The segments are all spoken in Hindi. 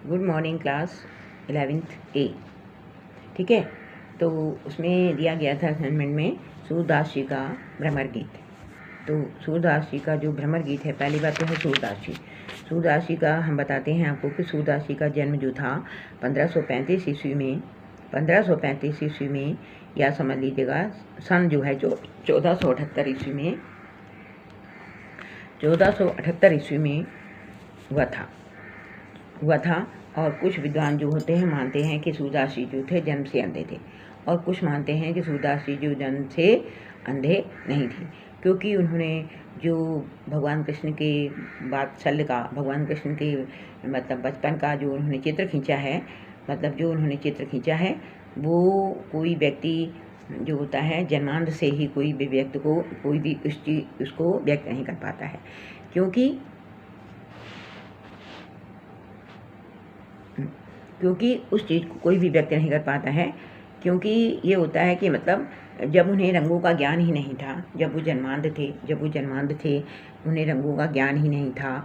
गुड मॉर्निंग क्लास 11th ए। ठीक है, तो उसमें दिया गया था असाइनमेंट में सूरदास जी का भ्रमर गीत। तो सूरदास जी का जो भ्रमर गीत है, पहली बात तो है सूरदास जी का हम बताते हैं आपको कि सूरदास जी का जन्म जो था 1535 ईस्वी में 1535 ईस्वी में, या समझ लीजिएगा सन जो है जो 1478 ईस्वी में 1478 ईस्वी में हुआ था। और कुछ विद्वान जो होते हैं मानते हैं कि सूरदास जी जो थे जन्म से अंधे थे, और कुछ मानते हैं कि सूरदास जी जो जन्म से अंधे नहीं थे, क्योंकि उन्होंने जो भगवान कृष्ण के वात्सल्य का, भगवान कृष्ण के मतलब बचपन का जो उन्होंने चित्र खींचा है, वो कोई व्यक्ति जो होता है जन्मांध से ही कोई भी व्यक्ति को कोई भी उसको व्यक्त नहीं कर पाता है, क्योंकि उस चीज़ को कोई भी व्यक्त नहीं कर पाता है, क्योंकि ये होता है कि मतलब जब उन्हें रंगों का ज्ञान ही नहीं था, जब वो जन्मांध थे उन्हें रंगों का ज्ञान ही नहीं था,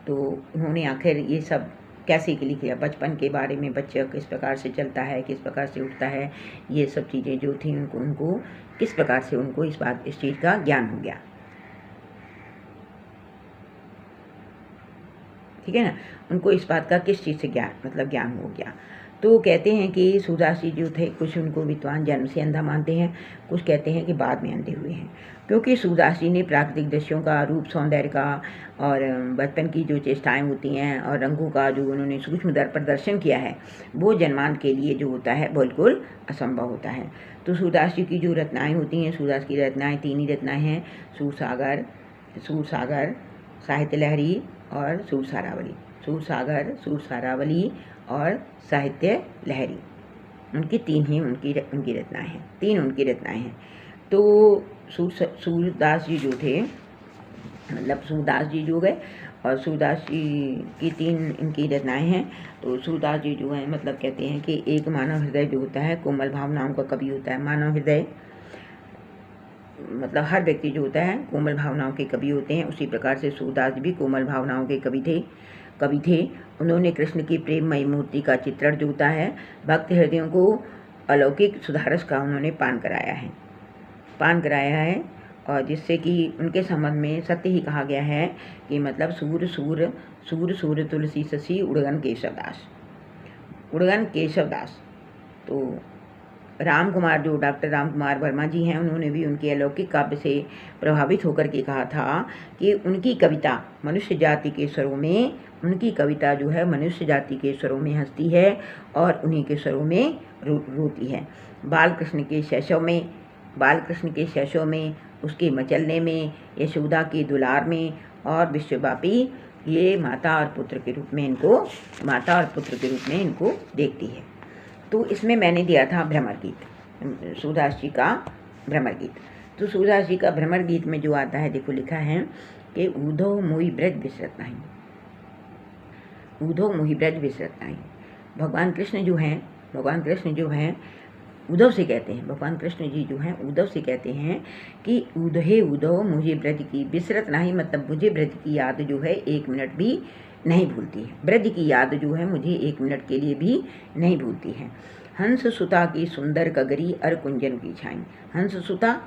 तो उन्होंने आखिर ये सब कैसे लिख लिया, बचपन के बारे में बच्चा किस प्रकार से चलता है, किस प्रकार से उठता है, ये सब चीज़ें जो थी उनको किस प्रकार से उनको इस चीज़ का ज्ञान हो गया। ठीक है ना, उनको इस बात का किस चीज़ से ज्ञान हो गया। तो कहते हैं कि सूरदास जी जो थे, कुछ उनको विद्वान जन्म से अंधा मानते हैं, कुछ कहते हैं कि बाद में अंधे हुए हैं, क्योंकि सूरदास जी ने प्राकृतिक दृश्यों का, रूप सौंदर्य का और बचपन की जो चेष्टाएं होती हैं और रंगों का जो उन्होंने सूक्ष्म प्रदर्शन किया है, वो जन्मांध के लिए जो होता है बिल्कुल असंभव होता है। तो सूरदास जी की जो रचनाएँ होती हैं, सूरदास की रचनाएँ 3 ही रचनाएँ हैं, सूरसागर, साहित्य लहरी और सूर सारावली और साहित्य लहरी, उनकी रचनाएं हैं। तो सूरदास जी जो थे, मतलब सूरदास जी जो गए, और सूरदास जी की 3 इनकी रचनाएं हैं। तो सूरदास जी जो है मतलब कहते हैं कि एक मानव हृदय जो होता है कोमल भावनाओं का कवि होता है। मानव हृदय मतलब हर व्यक्ति जो होता है कोमल भावनाओं के कवि होते हैं, उसी प्रकार से सूरदास भी कोमल भावनाओं के कवि थे। उन्होंने कृष्ण की प्रेममयी मूर्ति का चित्रण जो होता है, भक्त हृदयों को अलौकिक सुधारस का उन्होंने पान कराया है, और जिससे कि उनके संबंध में सत्य ही कहा गया है कि मतलब सूर तुलसी शशि उड़गन केशव दास। तो डॉक्टर राम कुमार वर्मा जी हैं, उन्होंने भी उनके अलौकिक काव्य से प्रभावित होकर के कहा था कि उनकी कविता मनुष्य जाति के स्वरों में हंसती है और उन्हीं के स्वरों में रोती है। बालकृष्ण के शैशव में, उसके मचलने में, यशोदा के दुलार में, और विश्वव्यापी ये माता और पुत्र के रूप में इनको देखती है। तो इसमें मैंने दिया था भ्रमर गीत, सूरदास जी का भ्रमर गीत। तो सूरदास जी का भ्रमर गीत में जो आता है, देखो लिखा है कि ऊधो मोहि ब्रज विसरत नाही। भगवान कृष्ण जो हैं उद्धव से कहते हैं, भगवान कृष्ण जी जो हैं उद्धव से कहते हैं कि उद्धव मुझे ब्रज की विसरत नहीं, मतलब मुझे ब्रज की याद जो है 1 मिनट भी नहीं भूलती है। ब्रज की याद जो है मुझे 1 मिनट के लिए भी नहीं भूलती है। हंस सुता की सुंदर कगरी अर कुंजन की छाई। हंस सुता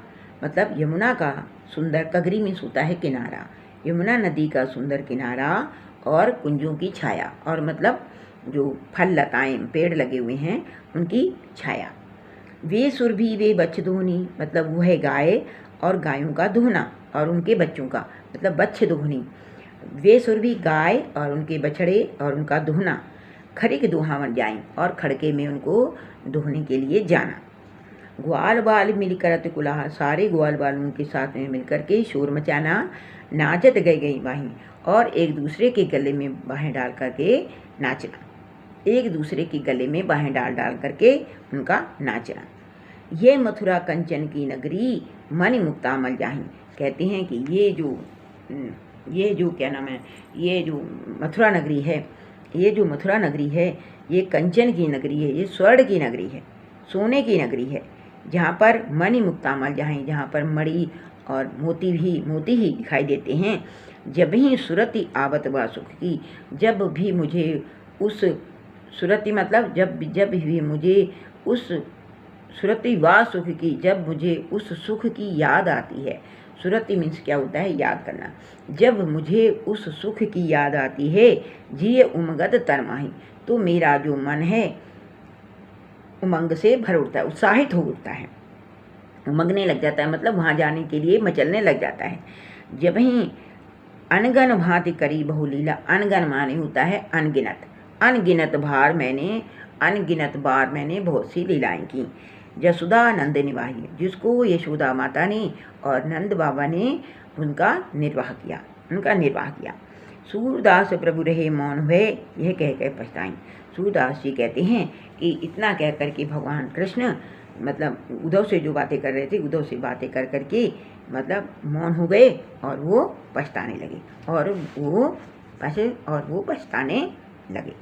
मतलब यमुना का सुंदर, कगरी में सुता है किनारा, यमुना नदी का सुंदर किनारा, और कुंजों की छाया, और मतलब जो फल लताएं पेड़ लगे हुए हैं उनकी छाया। वे सुरभि वे बच्छ दोहनी, मतलब वो है गाय और गायों का दोहना, और उनके बच्चों का मतलब बच्छ दोहनी। वे सुरभि गाय और उनके बछड़े और उनका दोहना, खरिक दोहावन जाएं, और खड़के में उनको दोहने के लिए जाना। ग्वाल बाल मिल करत कुलाह, सारे ग्वाल बालों के साथ में मिलकर के शोर मचाना। नाचत गई बाहीं, और एक दूसरे के गले में बाहें डाल करके नाचना, डाल करके उनका नाचना। ये मथुरा कंचन की नगरी मणि मुक्तामल जाहीं। कहते हैं कि ये जो क्या नाम है, ये जो मथुरा नगरी है, ये कंचन की नगरी है, ये स्वर्ण की नगरी है, सोने की नगरी है, जहाँ पर मणि मुक्तामल जाहीं, जहाँ पर मणि और मोती ही दिखाई देते हैं। जब ही सुरति आवत बा सुख की, जब भी मुझे उस सुरति मतलब जब जब भी मुझे उस सुरति व सुख की, जब मुझे उस सुख की याद आती है। सुरति मीन्स क्या होता है? याद करना। जब मुझे उस सुख की याद आती है, जिये उमंगत तन माही, तो मेरा जो मन है उमंग से भर उठता है, उत्साहित हो उठता है, उमंगने लग जाता है, मतलब वहाँ जाने के लिए मचलने लग जाता है। जब ही अनगन भांति करी बहुलीला, अनगन माने होता है अनगिनत, अनगिनत बार मैंने बहुत सी लीलाएं की। जसुदा नंद निवाही, जिसको यशोदा माता ने और नंद बाबा ने उनका निर्वाह किया। सूरदास प्रभु रहे मौन हुए, यह कह कर पछताई। सूरदास जी कहते हैं कि इतना कह कर के भगवान कृष्ण मतलब उद्धव से जो बातें कर रहे थे, उद्धव से बातें कर करके मतलब मौन हो गए और वो पछताने लगे और वो पछताने लगे।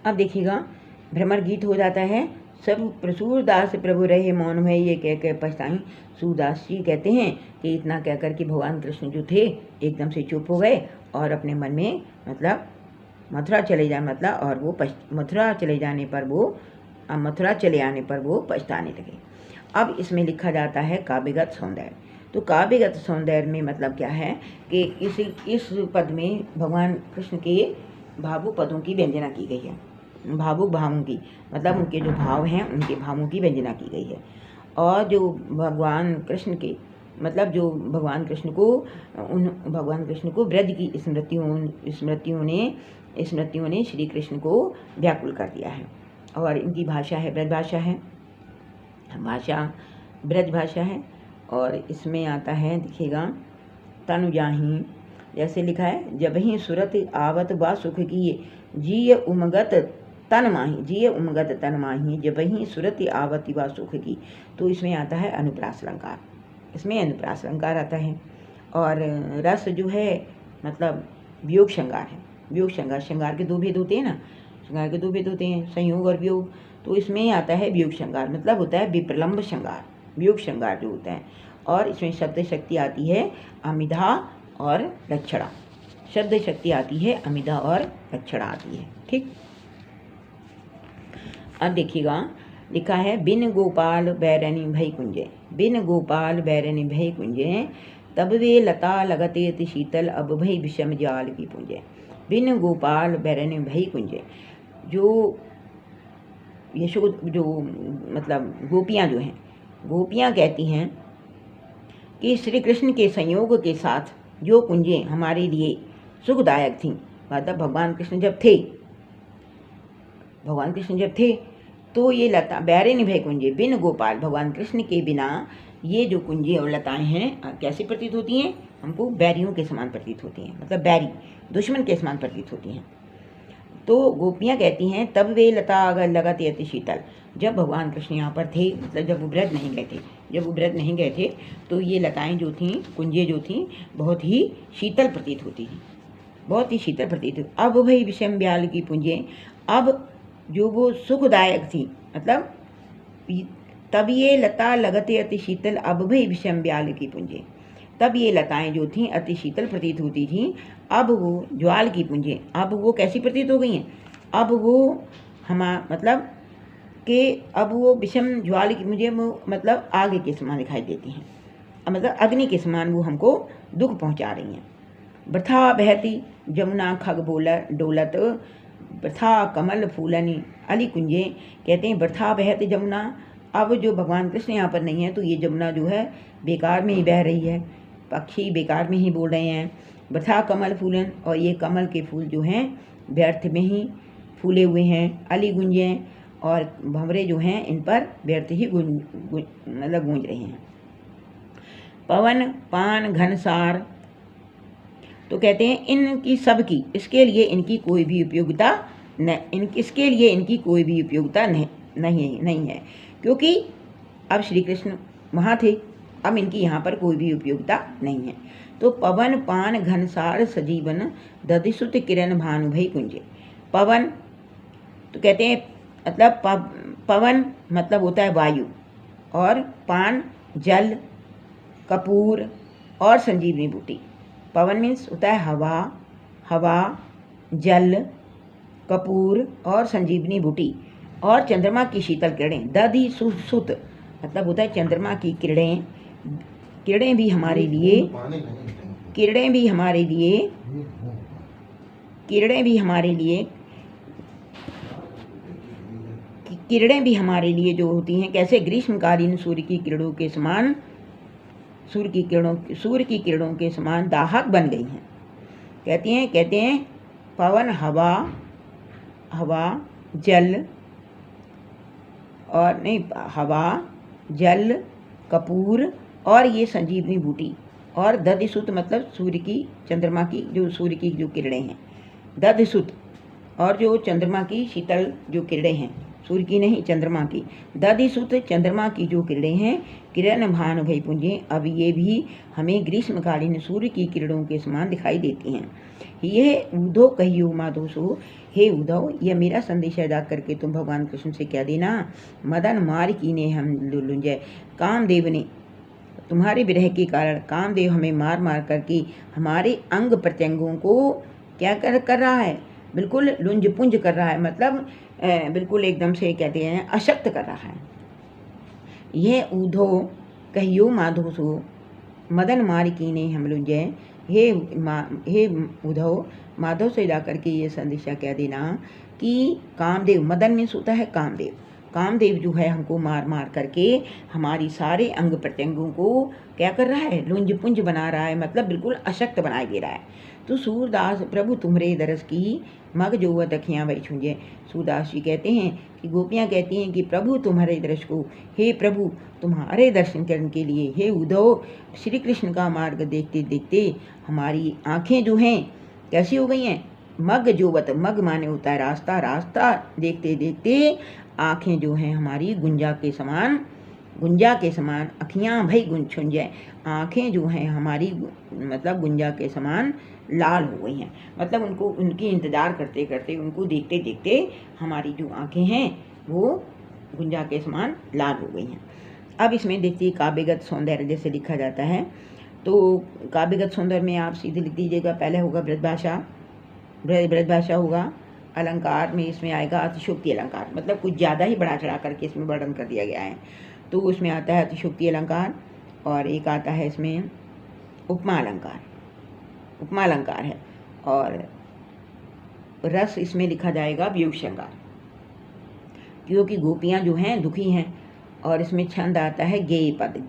अब देखिएगा भ्रमर गीत हो जाता है। सब सूरदास प्रभु रहे मौन में, ये कह कर पछताई। सूरदास जी कहते हैं कि इतना कह कर कि भगवान कृष्ण जो थे एकदम से चुप हो गए और अपने मन में मतलब मथुरा चले आने पर वो पछताने लगे। अब इसमें लिखा जाता है काव्यगत सौंदर्य। तो काव्यगत सौंदर्य में मतलब क्या है कि इस पद में भगवान कृष्ण के भावुक पदों की व्यंजना की गई है। भावुक भावों की मतलब उनके जो भाव हैं उनके भावों की व्यंजना की गई है। और जो भगवान कृष्ण के मतलब जो भगवान कृष्ण को ब्रज की स्मृतियों ने श्री कृष्ण को व्याकुल कर दिया है। और इनकी भाषा है ब्रज भाषा है। और इसमें आता है देखिएगा तनु जाही, जैसे लिखा है जब ही सुरत आवत बा सुख किए, जिय उमगत तन माही, जब ही सुरत आवत बा सुख की। तो इसमें आता है अनुप्रास अलंकार, आता है। और रस जो है मतलब वियोग श्रृंगार है। श्रृंगार के दो भेद होते हैं, संयोग और वियोग। तो इसमें आता है वियोग श्रृंगार, मतलब होता है विप्रलम्ब श्रृंगार, वियोग श्रृंगार जो होता है। और इसमें शब्द शक्ति आती है अमिधा और लक्षणा, आती है। ठीक, अब देखिएगा लिखा है बिन गोपाल बैरनी भई कुंजे, तब वे लता लगते अति शीतल, अब भई विषम जाल की पुंजे। बिन गोपाल बैरनी भई कुंजे, जो मतलब गोपियाँ कहती हैं कि श्री कृष्ण के संयोग के साथ जो कुंजें हमारे लिए सुखदायक थीं, मतलब भगवान कृष्ण जब थे तो ये लता बैरे निभय कुंजे बिन गोपाल, भगवान कृष्ण के बिना ये जो कुंजें और लताएं हैं कैसी प्रतीत होती हैं? हमको बैरियों के समान प्रतीत होती हैं, मतलब बैरी दुश्मन के समान प्रतीत होती हैं। तो गोपियाँ कहती हैं तब वे लता अगर लगती अति शीतल, जब भगवान कृष्ण यहाँ पर थे, मतलब जब वो ब्रज नहीं गए थे तो ये लताएं जो थीं, कुंजें जो थीं, बहुत ही शीतल प्रतीत होती थी। अब वही विषम ब्याल की पुंजें, अब जो वो सुखदायक थी, मतलब तब ये लता लगते अति शीतल, अब वही विषम ब्याल की पुंजें, तब ये लताएं जो थीं अति शीतल प्रतीत होती थीं। अब वो ज्वाल की पुंजें, अब वो कैसी प्रतीत हो गई हैं? अब वो अब वो विषम ज्वाल की मुझे मतलब आग के समान दिखाई देती हैं, मतलब अग्नि के समान वो हमको दुख पहुंचा रही हैं। वृथा बहती जमुना खग डोलत, वृथा कमल फूलनी अली कुंजे, कहते हैं वृथा बहती जमुना, अब जो भगवान कृष्ण यहाँ पर नहीं है तो ये जमुना जो है बेकार में ही बह रही है, पक्षी बेकार में ही बोल रहे हैं। वृथा कमल फूलन, और ये कमल के फूल जो हैं व्यर्थ में ही फूले हुए हैं। अली गुंजें, और भंवरे जो हैं इन पर व्यर्थ ही गूंज रहे हैं। पवन पान घनसार, तो कहते हैं इनकी सबकी, इसके लिए इनकी कोई भी उपयोगिता नहीं है, क्योंकि अब श्री कृष्ण वहाँ थे अब इनकी यहाँ पर कोई भी उपयोगिता नहीं है। तो पवन पान घनसार सजीवन दधिसुत किरण भानु भई कुंजे। पवन तो कहते हैं मतलब पवन मतलब होता है वायु, और पान जल, कपूर और संजीवनी बूटी। पवन मीन्स होता है हवा, हवा, जल, कपूर और संजीवनी बूटी, और चंद्रमा की शीतल किरणें। दधि सुत मतलब होता है चंद्रमा की किरणें। किरणें भी हमारे लिए किरणें भी हमारे लिए किरणें भी हमारे लिए किरणें भी हमारे लिए जो होती हैं कैसे, ग्रीष्मकालीन सूर्य की किरणों के समान, सूर्य की किरणों के समान दाहक बन गई हैं। कहते हैं पवन हवा, हवा जल और नहीं हवा जल कपूर और ये संजीवनी बूटी, और दधिसुत मतलब सूर्य की चंद्रमा की जो सूर्य की जो किरणें हैं, दधिसुत और जो चंद्रमा की शीतल जो किरणें हैं, सूर्य की नहीं चंद्रमा की, दधिसुत चंद्रमा की जो किरणें हैं, किरण भानु भई पुंजे, अब ये भी हमें ग्रीष्मकालीन सूर्य की किरणों के समान दिखाई देती हैं। यह उद्धव कहियो माधोसो, हे उद्धव यह मेरा संदेश अदा करके तुम भगवान कृष्ण से कह देना, मदन मार कीने हम लुंजय, कामदेव ने तुम्हारे विरह के कारण कामदेव हमें मार मार करके हमारे अंग प्रत्यंगों को क्या कर रहा है, बिल्कुल लुंज पुंज कर रहा है, मतलब बिल्कुल एकदम से कहते हैं अशक्त कर रहा है। यह उद्धव कहियो माधोसो, मदन मार कीने हम लुंजय, हे उद्धव माधव से जाकर के ये संदेशा कह देना कि कामदेव, मदन में होता है कामदेव, कामदेव जो है हमको मार मार करके हमारी सारे अंग प्रत्यंगों को क्या कर रहा है, लुंज पुंज बना रहा है, मतलब बिल्कुल अशक्त बनाए दे रहा है। तो सूरदास प्रभु तुम्हारे दरस की मग जोवत अखियाँ वही छूंजे। सूरदास जी कहते हैं कि गोपियाँ कहती हैं कि प्रभु तुम्हारे दर्श को, हे प्रभु तुम्हारे दर्शन करने के लिए, हे उद्धव श्री कृष्ण का मार्ग देखते देखते हमारी आँखें जो हैं कैसी हो गई हैं, मग जोवत, मग माने होता है रास्ता, रास्ता देखते देखते आँखें जो हैं हमारी गुंजा के समान, अखियाँ भई गुंछुन जाए, आँखें जो हैं हमारी मतलब गुंजा के समान लाल हो गई हैं, मतलब उनकी इंतज़ार करते करते, उनको देखते देखते हमारी जो आँखें हैं वो गुंजा के समान लाल हो गई हैं। अब इसमें देखिए काव्यगत सौंदर्य जैसे लिखा जाता है, तो काव्यगत सौंदर्य में आप सीधे लिख दीजिएगा, पहले होगा ब्रजभाषा होगा, अलंकार में इसमें आएगा अतिशोक्ति अलंकार, मतलब कुछ ज़्यादा ही बढ़ा चढ़ा करके इसमें वर्णन कर दिया गया है, तो उसमें आता है अतिशोक्ति अलंकार, और एक आता है इसमें उपमा अलंकार है, और रस इसमें लिखा जाएगा वियोग श्रृंगार, क्योंकि गोपियाँ जो हैं दुखी हैं, और इसमें छंद आता है गेय पद,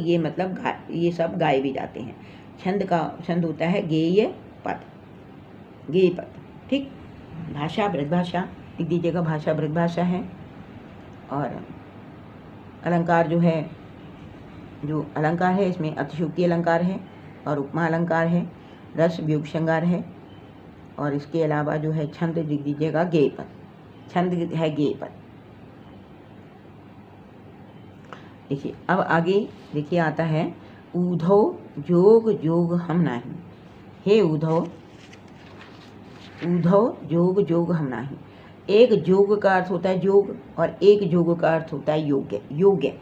ये मतलब ये सब गाए भी जाते हैं, छंद होता है गेय पद, ठीक। भाषा ब्रजभाषा लिख दीजिएगा, भाषा ब्रजभाषा है, और अलंकार जो है, जो अलंकार है इसमें अतिशोक्ति अलंकार है और उपमा अलंकार है, रस वियोग श्रृंगार है, और इसके अलावा जो है छंद लिख दीजिएगा गेय पद, छंद है गेय पद। देखिए अब आगे देखिए आता है उद्धव जोग जोग हम नाही, हे उद्धव जोग हम नाही। एक जोग का अर्थ होता है जोग, और एक जोग का अर्थ होता है योग्य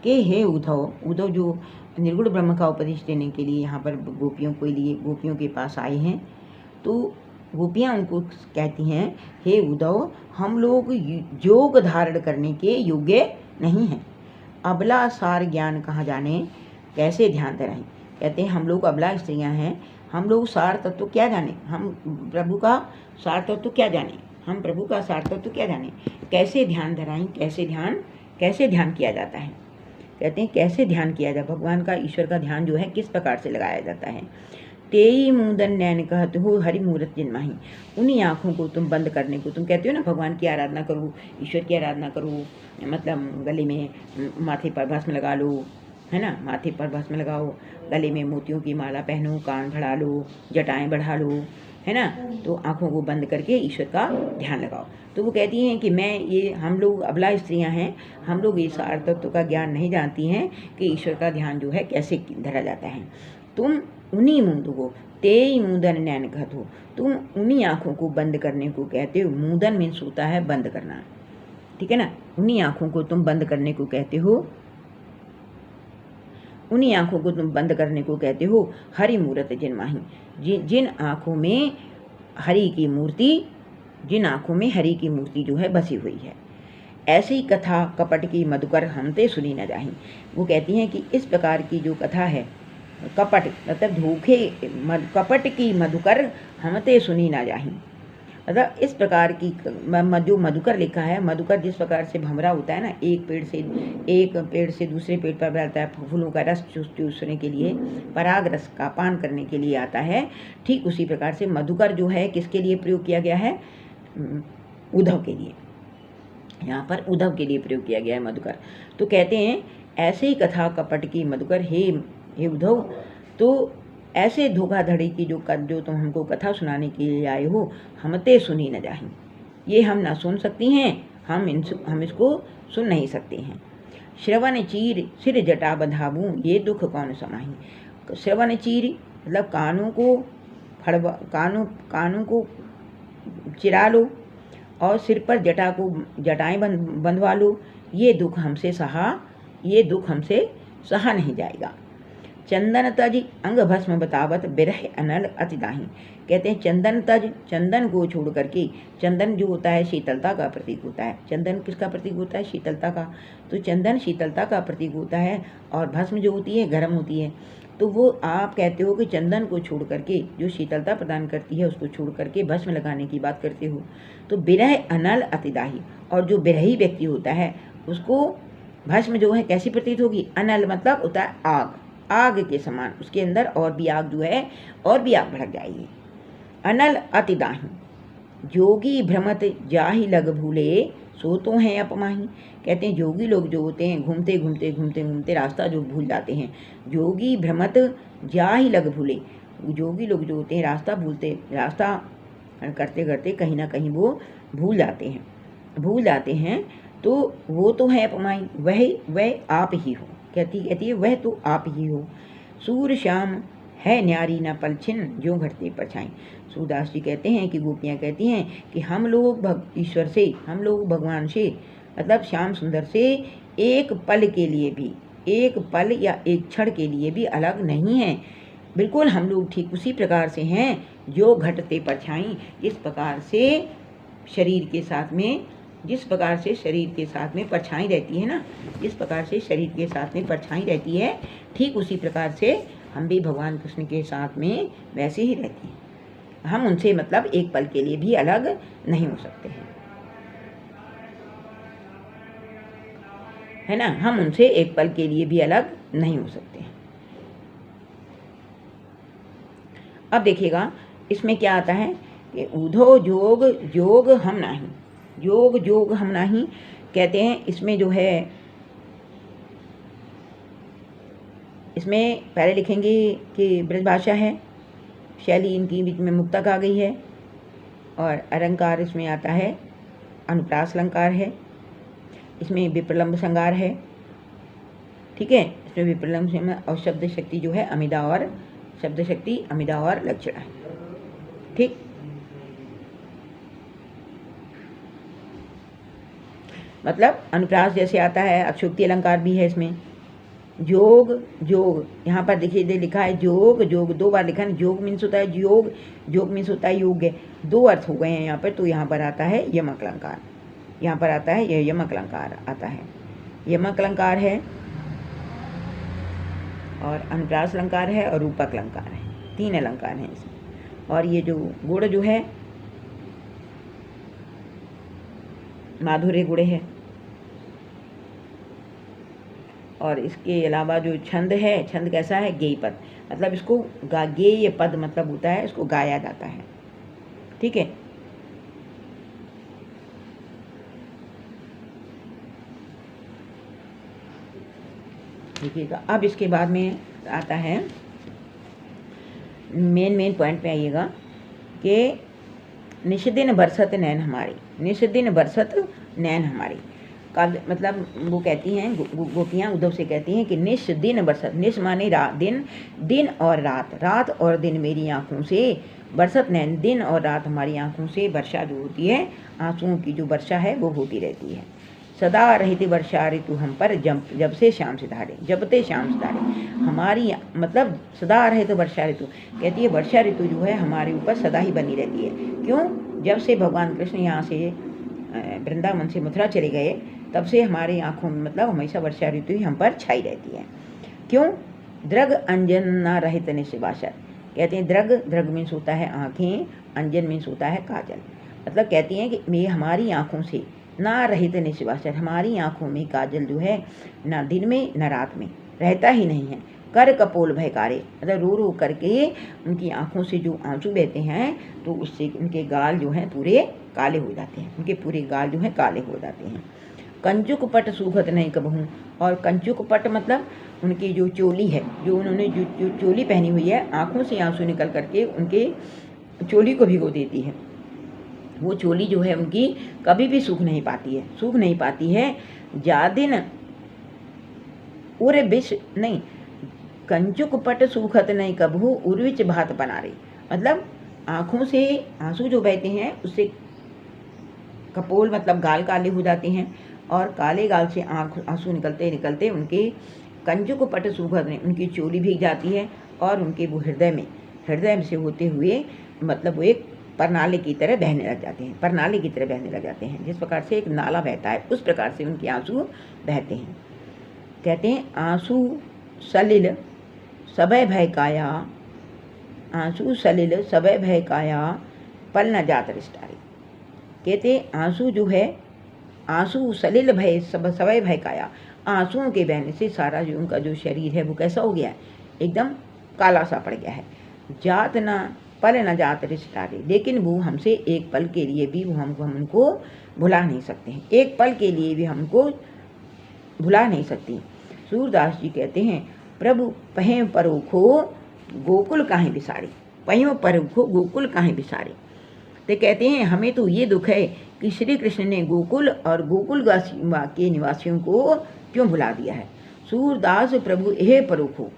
के हे उद्धव जो निर्गुण ब्रह्म का उपदेश देने के लिए यहाँ पर गोपियों के पास आए हैं, तो गोपियाँ उनको कहती हैं, हे उद्धव हम लोग जोग धारण करने के योग्य नहीं हैं, अबला सार ज्ञान कहाँ जाने, कैसे ध्यान धराएं। कहते हैं हम लोग अबला स्त्रियाँ हैं, हम लोग सार तत्व क्या जाने, हम प्रभु का सार तत्व क्या जाने, कैसे ध्यान धराएं, कैसे ध्यान किया जाता है। कहते हैं कैसे ध्यान किया जाए, भगवान का, ईश्वर का ध्यान जो है किस प्रकार से लगाया जाता है। तेई मुदन नैन कहते हो हरि मूर्त जिनमाही, उन्हीं आँखों को तुम बंद करने को तुम कहते हो ना, भगवान की आराधना करो, ईश्वर की आराधना करो, मतलब गले में माथे पर भस्म लगा लो, है ना, माथे पर भस्म लगाओ, गले में मोतियों की माला पहनो, कान बढ़ा लो, जटाएं बढ़ा लो, है ना। तो आँखों को बंद करके ईश्वर का ध्यान लगाओ। तो वो कहती हैं कि हम लोग अबला स्त्रियां हैं, हम लोग इस सार तत्व का ज्ञान नहीं जानती हैं कि ईश्वर का ध्यान जो है कैसे धरा जाता है। तुम उन्हीं मूंद हो तेई मूदन नैन घत हो, तुम उन्हीं आँखों को बंद करने को कहते हो। मूदन मीन्स होता है बंद करना, ठीक है ना। उन्हीं आँखों को तुम बंद करने को कहते हो, उन्हीं आँखों को तुम बंद करने को कहते हो। हरि मूरत जिन माही, जिन आँखों में हरि की मूर्ति, जिन आँखों में हरि की मूर्ति जो है बसी हुई है। ऐसी कथा कपट की मधुकर हमते सुनी न जाही। वो कहती हैं कि इस प्रकार की जो कथा है, कपट मतलब धोखे, कपट की मधुकर हमते सुनी न जाही। मतलब इस प्रकार की जो मधुकर लिखा है, मधुकर जिस प्रकार से भंवरा होता है ना, एक पेड़ से दूसरे पेड़ पर बैठता है, फूलों का रस चूसने के लिए, पराग रस का पान करने के लिए आता है, ठीक उसी प्रकार से मधुकर जो है किसके लिए प्रयोग किया गया है? उद्धव के लिए। यहाँ पर उद्धव के लिए प्रयोग किया गया है मधुकर। तो कहते हैं ऐसे ही कथा कपट की मधुकर, हे उद्धव, तो ऐसे धोखाधड़ी की जो तुम हमको कथा सुनाने के लिए आए हो, हमते सुनी न जाही। ये हम ना सुन सकती हैं, हम इसको सुन नहीं सकते हैं। श्रवण चीर सिर जटा बंधाबू, ये दुख कौन समाही। श्रवण चीर मतलब कानों को चिरा लो और सिर पर जटाएं बंधवा लो, ये दुख हमसे सहा नहीं जाएगा। चंदन तज अंग भस्म बतावत बिरह अनल अति दाही। कहते हैं चंदन तज, चंदन को छोड़ करके, चंदन जो होता है शीतलता का प्रतीक होता है। चंदन किसका प्रतीक होता है? शीतलता का। तो चंदन शीतलता का प्रतीक होता है और भस्म जो होती है गर्म होती है। तो वो आप कहते हो कि चंदन को छोड़ करके, जो शीतलता प्रदान करती है उसको छोड़ करके भस्म लगाने की बात करते हो। तो बिरह अनल अतिदाही, और जो बिरही व्यक्ति होता है उसको भस्म जो है कैसी प्रतीत होगी? अनल मतलब होता है आग के समान, उसके अंदर और भी आग जो है और भी आग भड़क जाएगी। अनल अतिदाही, जोगी भ्रमत जाहि लग भूले, सो तो हैं अपमाही। कहते हैं जोगी लोग जो होते हैं घूमते रास्ता जो भूल जाते हैं। जोगी भ्रमत जाहि लग भूले, जोगी लोग जो होते हैं रास्ता करते करते कहीं ना कहीं वो भूल जाते हैं। तो वो तो है अपमाई, वह आप ही हो। कहती है वह तो आप ही हो। सूर श्याम है न्यारी न पलछिन, जो घटते परछाई। सूरदास जी कहते हैं कि गोपियाँ कहती हैं कि हम लोग ईश्वर से, हम लोग भगवान से, मतलब श्याम सुंदर से एक पल के लिए भी, एक पल या एक क्षण के लिए भी अलग नहीं हैं। बिल्कुल हम लोग ठीक उसी प्रकार से हैं जो घटते परछाई। जिस प्रकार से शरीर के साथ में परछाई रहती है ना, जिस प्रकार से शरीर के साथ में परछाई रहती है, ठीक उसी प्रकार से हम भी भगवान कृष्ण के साथ में वैसे ही रहती हैं। हम उनसे मतलब एक पल के लिए भी अलग नहीं हो सकते हैं, है ना। हम उनसे एक पल के लिए भी अलग नहीं हो सकते हैं। अब देखिएगा इसमें क्या आता है कि उधो जोग हम नाही, जोग हम नाही। कहते हैं इसमें जो है, इसमें पहले लिखेंगे कि ब्रजभाषा है, शैली इनकी बीच में मुक्तक आ गई है, और अलंकार इसमें आता है, अनुप्रास अलंकार है, इसमें विप्रलंब श्रृंगार है, ठीक है। इसमें विप्रलंब श्रृंगार और शब्द शक्ति जो है अमिदा और लक्षण है, ठीक। मतलब अनुप्रास जैसे आता है, अक्षुक्ति अलंकार भी है इसमें। जोग यहाँ पर देखिए लिखा है जोग, दो बार लिखा है। जोग मीन्स होता है योग मीन्स होता है योग, दो अर्थ हो गए हैं यहाँ पर। तो यहाँ पर आता है यमक अलंकार, यहाँ पर आता है यह यमक अलंकार आता है, यमक अलंकार है और अनुप्रास अलंकार है और रूपक अलंकार है, तीन अलंकार हैं इसमें। और ये जो गुण जो है माधुर्य गुण है, और इसके अलावा जो छंद है, छंद कैसा है? गेय पद, मतलब इसको गेय पद मतलब होता है इसको गाया जाता है, ठीक है। देखिएगा अब इसके बाद में आता है मेन पॉइंट पे आइएगा कि निष्दिन बरसत नैन हमारी, निष्दिन बरसत नैन हमारी। काव्य मतलब वो कहती हैं गोपियाँ उद्धव से कहती हैं कि निश दिन बरसत, निश माने रात, दिन, दिन और रात, रात और दिन मेरी आँखों से बरसत नैन, दिन और रात हमारी आँखों से वर्षा जो होती है, आंसुओं की जो वर्षा है वो होती रहती है। सदा रहती वर्षा ऋतु हम पर जब से शाम सितारे, जबते शाम सितारे हमारी, मतलब सदा रहे तो वर्षा ऋतु, कहती है वर्षा ऋतु जो है हमारे ऊपर सदा ही बनी रहती है। क्यों? जब से भगवान कृष्ण यहाँ से वृंदावन से मथुरा चले गए तब से हमारी आँखों में मतलब हमेशा वर्षा ऋतु ही हम पर छाई रहती है। क्यों? द्रग अंजन न रहित निशिवासर, कहते हैं द्रग, द्रग मीन्स होता है आँखें, अंजन मीन्स होता है काजल। मतलब कहती हैं कि मैं हमारी आँखों से ना रहित निशिवासर, हमारी आँखों में काजल जो है ना दिन में न रात में रहता ही नहीं है। कर कपोल भयकारे, मतलब रो रो करके उनकी आँखों से जो आंसू बहते हैं तो उससे उनके गाल जो हैं पूरे काले हो जाते हैं, उनके पूरे गाल जो हैं काले हो जाते हैं। कंचुक पट सूखत नहीं कबहूँ, और कंचुक पट मतलब उनकी जो चोली है, जो उन्होंने जो चोली पहनी हुई है, आँखों से आंसू निकल करके उनके चोली को भिगो देती है। वो चोली जो है उनकी कभी भी सूख नहीं पाती है, सूख नहीं पाती है। जादिन उर विष नहीं, कंचुक पट सूखत नहीं कबहू उर्विच भात बना रही, मतलब आँखों से आंसू जो बहते हैं उससे कपोल मतलब गाल काले हो जाते हैं, और काले गाल से आंसू निकलते निकलते उनके कंचुक पट सूखत नहीं, उनकी चोली भीग जाती है, और उनके वो हृदय से होते हुए मतलब वो एक परनाले की तरह बहने लग जाते हैं, परनाले की तरह बहने लग जाते हैं। जिस प्रकार से एक नाला बहता है उस प्रकार से उनके आंसू बहते हैं। कहते हैं आंसू सलिल सबय भय काया, आंसू सलिल सबय भय काया पल न जात रिष्टारी। कहते आंसू जो है, आंसू सलिल भय सबय भय काया, आंसुओं के बहने से सारा जो उनका जो शरीर है वो कैसा हो गया है, एकदम काला सा पड़ गया है। जात न पल न जात रिश्तारे, लेकिन वो हमसे एक पल के लिए भी वो हम उनको भुला नहीं सकते हैं, एक पल के लिए भी हमको भुला नहीं सकती। सूरदास जी कहते हैं प्रभु पहें परोखो गोकुल काहे बिसारे, पयों परोखो गोकुल काहे बिसारे। तो कहते हैं हमें तो ये दुख है कि श्री कृष्ण ने गोकुल और गोकुल के निवासियों को क्यों भुला दिया है। सूरदास प्रभु यह परोखो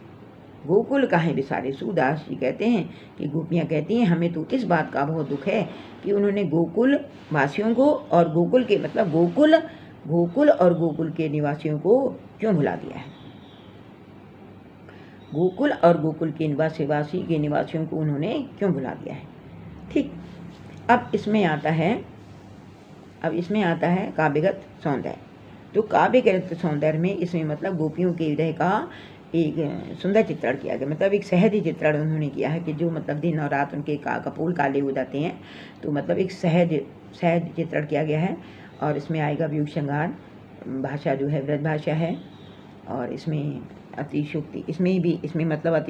गोकुल काहे बिसारे। सूरदास जी कहते हैं कि गोपियाँ कहती हैं हमें तो इस बात का बहुत दुख है कि उन्होंने गोकुल वासियों को और गोकुल के मतलब गोकुल और गोकुल के निवासियों को क्यों भुला दिया है, गोकुल और गोकुल के निवासियों को उन्होंने क्यों भुला दिया है। ठीक, अब इसमें आता है काव्यगत सौंदर्य। तो काव्यगत सौंदर्य में इसमें मतलब गोपियों के हृदय का एक सुंदर चित्रण किया गया, मतलब एक सहज चित्रण उन्होंने किया है कि जो मतलब दिन और रात उनके कपोल काले हो जाते हैं, तो मतलब एक सहज चित्रण किया गया है। और इसमें आएगा व्यूह श्रृंगार, भाषा जो है व्रज भाषा है, और इसमें अतिशुक्ति, इसमें मतलब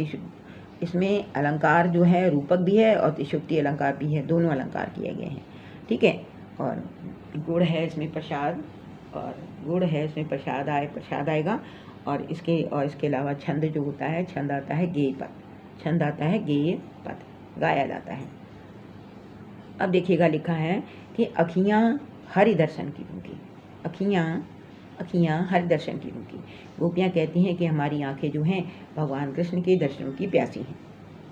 इसमें अलंकार जो है रूपक भी है और अतिशुक्ति अलंकार भी है, दोनों अलंकार किए गए हैं। ठीक है, और गुण है इसमें प्रसाद, और गुण है इसमें प्रसाद आएगा, और इसके अलावा छंद जो होता है, छंद आता है गेय पद, गाया जाता है। अब देखिएगा लिखा है कि अखियाँ हरि दर्शन की भूखी, अखियाँ हरि दर्शन की भूखी। गोपियाँ कहती हैं कि हमारी आंखें जो हैं भगवान कृष्ण के दर्शनों की प्यासी हैं,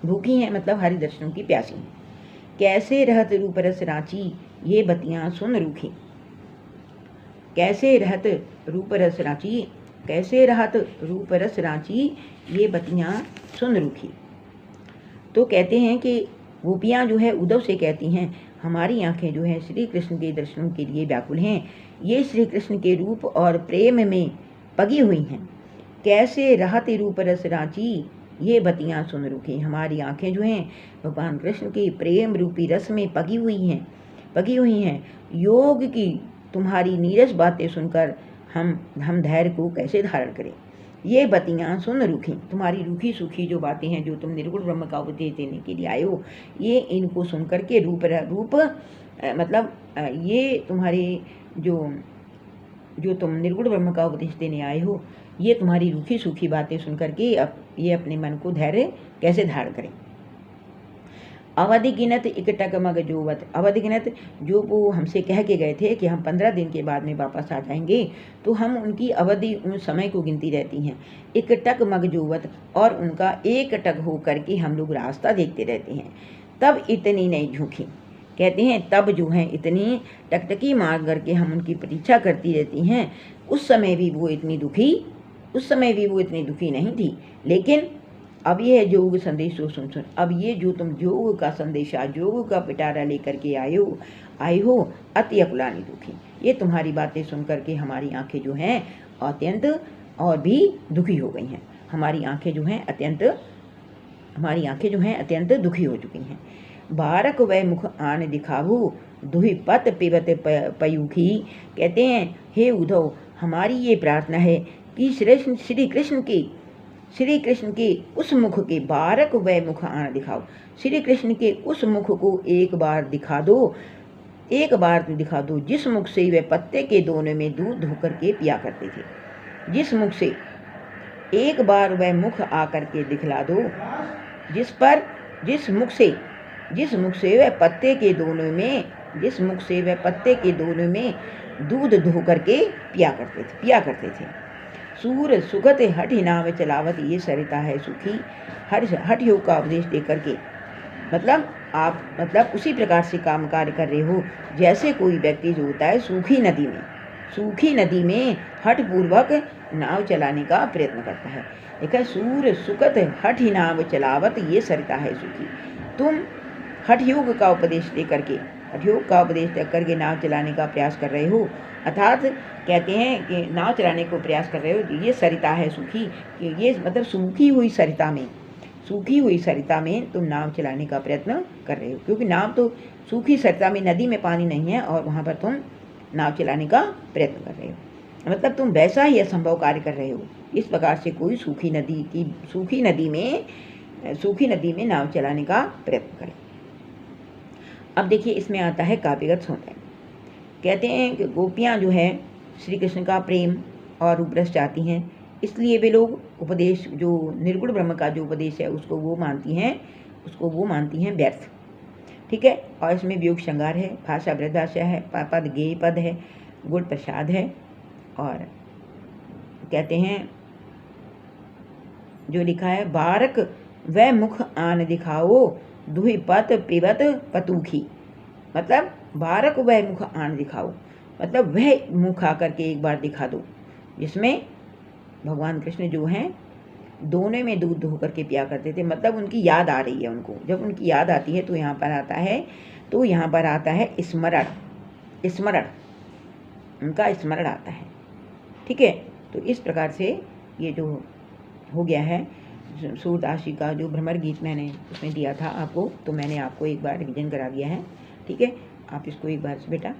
भूखी हैं मतलब हरि दर्शनों की प्यासी हैं। कैसे रहत रूप रस रांची ये बतियाँ सुन रूखी, कैसे रहत रूप रस रांची ये बतियाँ सुन रूखी। तो कहते हैं कि गोपियाँ जो है उद्धव से कहती हैं हमारी आंखें जो है श्री कृष्ण के दर्शनों के लिए व्याकुल हैं, ये श्री कृष्ण के रूप और प्रेम में पगी हुई हैं। कैसे रहत रूप रस रांची ये बतियाँ सुन रूखी, हमारी आंखें जो हैं भगवान कृष्ण के प्रेम रूपी रस में पगी हुई हैं। योग की तुम्हारी नीरस बातें सुनकर हम धैर्य को कैसे धारण करें। ये बतियाँ सुन रूखी, तुम्हारी रूखी सूखी जो बातें हैं जो तुम निर्गुण ब्रह्म का उपदेश देने के लिए आए हो, ये इनको सुन करके रूप मतलब ये तुम्हारी जो तुम निर्गुण ब्रह्म का उपदेश देने आए हो, ये तुम्हारी रूखी सूखी बातें सुन करके अब ये अपने मन को धैर्य कैसे धारण करें। अवधि गिनत इकटक मग जोवत, अवधि गिनत जो वो हमसे कह के गए थे कि हम 15 दिन के बाद में वापस आ जाएंगे, तो हम उनकी अवधि उन समय को गिनती रहती हैं। इकटक मग जोवत, और उनका एक टक हो करके हम लोग रास्ता देखते रहते हैं। तब इतनी नहीं झुकी, कहते हैं तब जो है इतनी टकटकी मार करके हम उनकी प्रतीक्षा करती रहती हैं। उस समय भी वो इतनी दुखी नहीं थी। लेकिन अब ये है योग संदेश तो सुन, अब ये जो तुम योग का संदेशा, योग का पिटारा लेकर के आई हो अति अकुलानी दुखी, ये तुम्हारी बातें सुन करके हमारी आंखें जो हैं अत्यंत और भी दुखी हो गई हैं। हमारी आंखें जो हैं अत्यंत दुखी हो चुकी हैं। बारक वह मुख आन दिखावो, दुहि पत पिबत पयुखी, कहते हैं हे उद्धव, हमारी ये प्रार्थना है कि श्री कृष्ण के उस मुख के, बारक वह मुख आन दिखाओ, श्री कृष्ण के उस मुख को एक बार दिखा दो, जिस मुख से वे पत्ते के दोनों में दूध धोकर के पिया करते थे। जिस मुख से एक बार वह मुख आकर के दिखला दो, जिस मुख से वह पत्ते के दोनों में दूध धो करके पिया करते थे। सूर सुगत हठ नाम चलावत, ये सरिता है सुखी, हठ योग का उपदेश देकर के, मतलब उसी प्रकार से काम कार्य कर रहे हो जैसे कोई व्यक्ति जो होता है सूखी नदी में हठ पूर्वक नाव चलाने का प्रयत्न करता है। देखा, सूर सुगत हठ नाम चलावत, ये सरिता है सुखी। तुम हठ योग का उपदेश दे करके नाव चलाने का प्रयास कर रहे हो, अर्थात कहते हैं कि नाव चलाने को प्रयास कर रहे हो, ये सरिता है सुखी, ये मतलब सूखी हुई सरिता में तुम नाव चलाने का प्रयत्न कर रहे हो, क्योंकि नाव तो सूखी सरिता में, नदी में पानी नहीं है और वहाँ पर तुम नाव चलाने का प्रयत्न कर रहे हो, मतलब तुम वैसा ही असंभव कार्य कर रहे हो। इस प्रकार से कोई सूखी नदी में नाव चलाने का प्रयत्न करे। अब देखिए, इसमें आता है काव्यगत सौंदर्य। कहते हैं कि गोपियाँ जो है श्री कृष्ण का प्रेम और रूप रस चाहती हैं, इसलिए वे लोग उपदेश, जो निर्गुण ब्रह्म का जो उपदेश है उसको वो मानती हैं व्यर्थ। ठीक है, और इसमें वियोग श्रृंगार है, भाषा वृद्धाशय है, पद गेय पद है, गुण प्रसाद है, और कहते हैं जो लिखा है, बारक वह मुख आन दिखाओ, दुहि पत पिबत पतूखी, मतलब बारक वह मुख आन दिखाओ, मतलब वह मुख आकर के एक बार दिखा दो जिसमें भगवान कृष्ण जो हैं दोनों में दूध धो करके पिया करते थे। मतलब उनकी याद आ रही है उनको, जब उनकी याद आती है तो यहाँ पर आता है स्मरण, उनका स्मरण आता है। ठीक है, तो इस प्रकार से ये जो हो गया है सूरदास जी का जो भ्रमर गीत मैंने उसमें दिया था आपको, तो मैंने आपको एक बार रिवीजन करा दिया है। ठीक है, आप इसको एक बार से बेटा